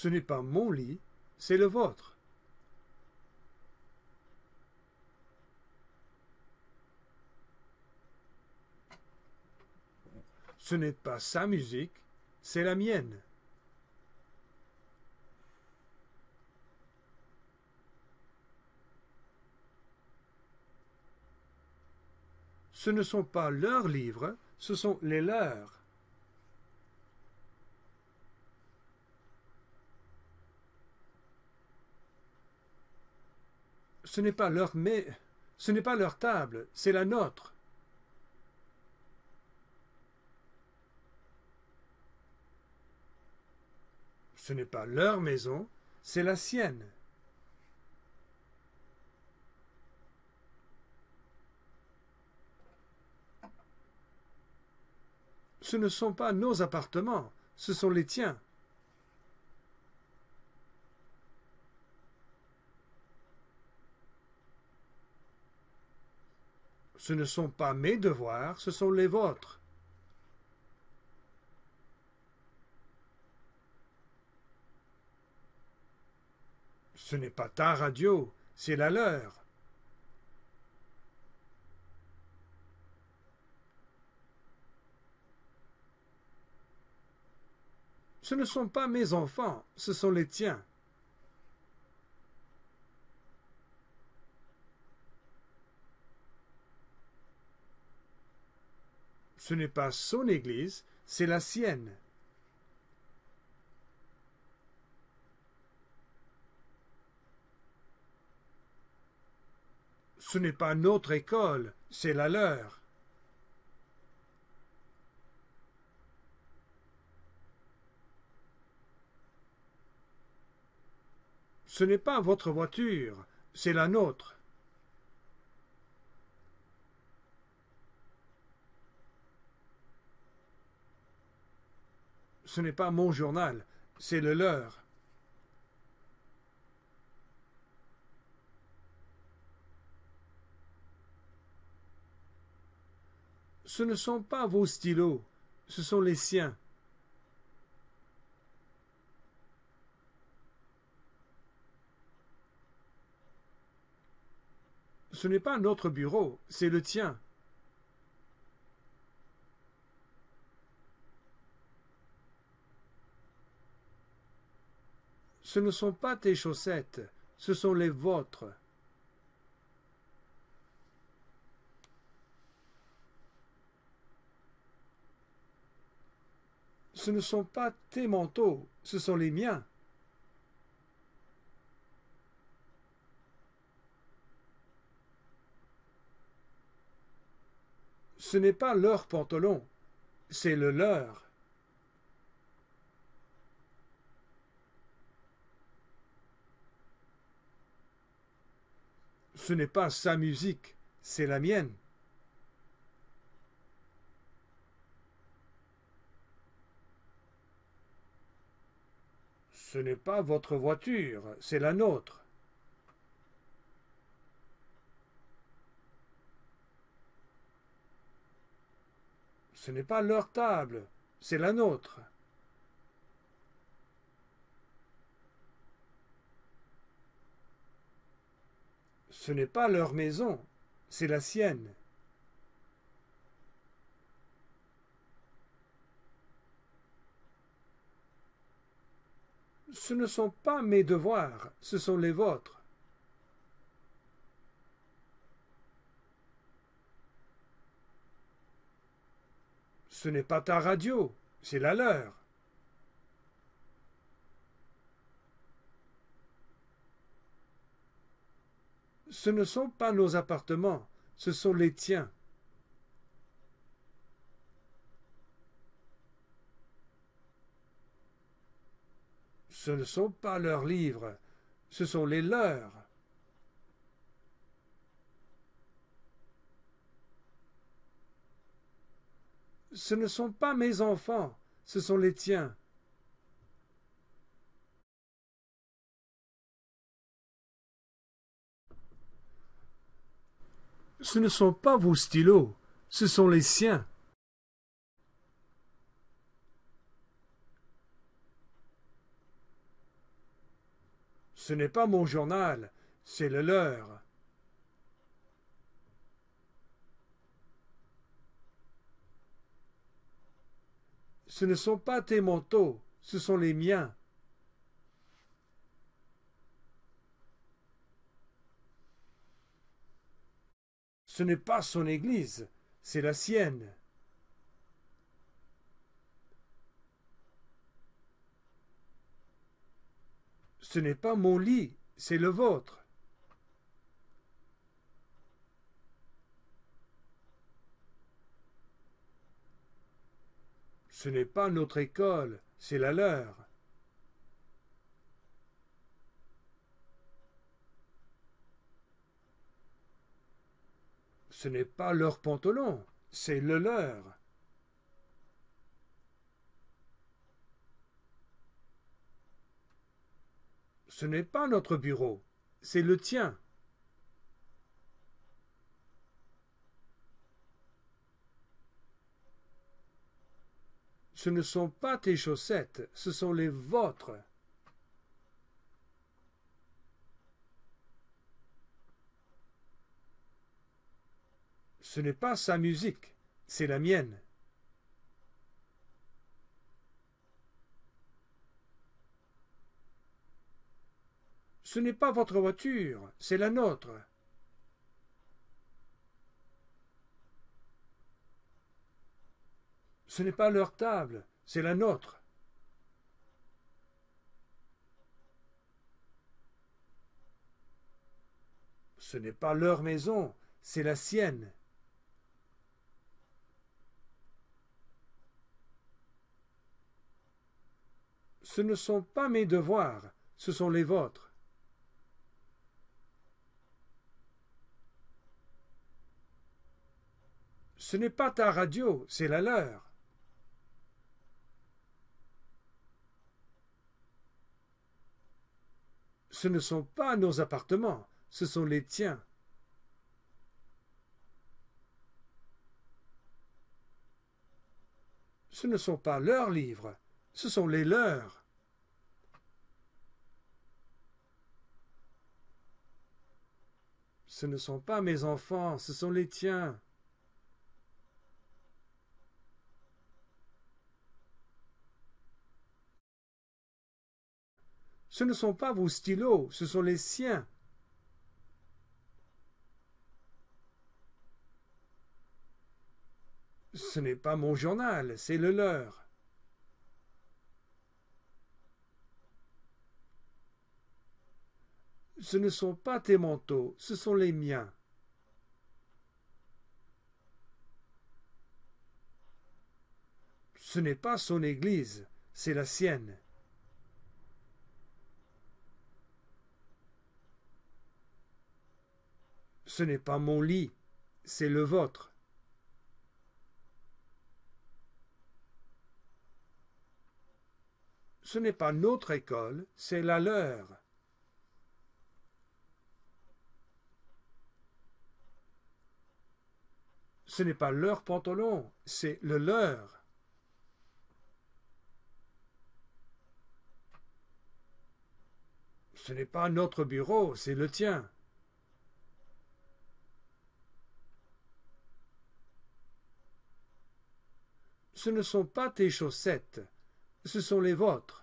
Ce n'est pas mon lit, c'est le vôtre. Ce n'est pas sa musique, c'est la mienne. Ce ne sont pas leurs livres, ce sont les leurs. Ce n'est pas leur table, c'est la nôtre. Ce n'est pas leur maison, c'est la sienne. Ce ne sont pas nos appartements, ce sont les tiens. Ce ne sont pas mes devoirs, ce sont les vôtres. Ce n'est pas ta radio, c'est la leur. Ce ne sont pas mes enfants, ce sont les tiens. Ce n'est pas son église, c'est la sienne. Ce n'est pas notre école, c'est la leur. Ce n'est pas votre voiture, c'est la nôtre. Ce n'est pas mon journal, c'est le leur. Ce ne sont pas vos stylos, ce sont les siens. Ce n'est pas notre bureau, c'est le tien. Ce ne sont pas tes chaussettes, ce sont les vôtres. Ce ne sont pas tes manteaux, ce sont les miens. Ce n'est pas leur pantalon, c'est le leur. Ce n'est pas sa musique, c'est la mienne. Ce n'est pas votre voiture, c'est la nôtre. Ce n'est pas leur table, c'est la nôtre. Ce n'est pas leur maison, c'est la sienne. Ce ne sont pas mes devoirs, ce sont les vôtres. Ce n'est pas ta radio, c'est la leur. Ce ne sont pas nos appartements, ce sont les tiens. Ce ne sont pas leurs livres, ce sont les leurs. Ce ne sont pas mes enfants, ce sont les tiens. Ce ne sont pas vos stylos, ce sont les siens. Ce n'est pas mon journal, c'est le leur. Ce ne sont pas tes manteaux, ce sont les miens. Ce n'est pas son église, c'est la sienne. Ce n'est pas mon lit, c'est le vôtre. Ce n'est pas notre école, c'est la leur. Ce n'est pas leur pantalon, c'est le leur. Ce n'est pas notre bureau, c'est le tien. Ce ne sont pas tes chaussettes, ce sont les vôtres. Ce n'est pas sa musique, c'est la mienne. Ce n'est pas votre voiture, c'est la nôtre. Ce n'est pas leur table, c'est la nôtre. Ce n'est pas leur maison, c'est la sienne. Ce ne sont pas mes devoirs, ce sont les vôtres. Ce n'est pas ta radio, c'est la leur. Ce ne sont pas nos appartements, ce sont les tiens. Ce ne sont pas leurs livres, ce sont les leurs. Ce ne sont pas mes enfants, ce sont les tiens. Ce ne sont pas vos stylos, ce sont les siens. Ce n'est pas mon journal, c'est le leur. Ce ne sont pas tes manteaux, ce sont les miens. Ce n'est pas son église, c'est la sienne. Ce n'est pas mon lit, c'est le vôtre. Ce n'est pas notre école, c'est la leur. Ce n'est pas leur pantalon, c'est le leur. Ce n'est pas notre bureau, c'est le tien. Ce ne sont pas tes chaussettes, ce sont les vôtres.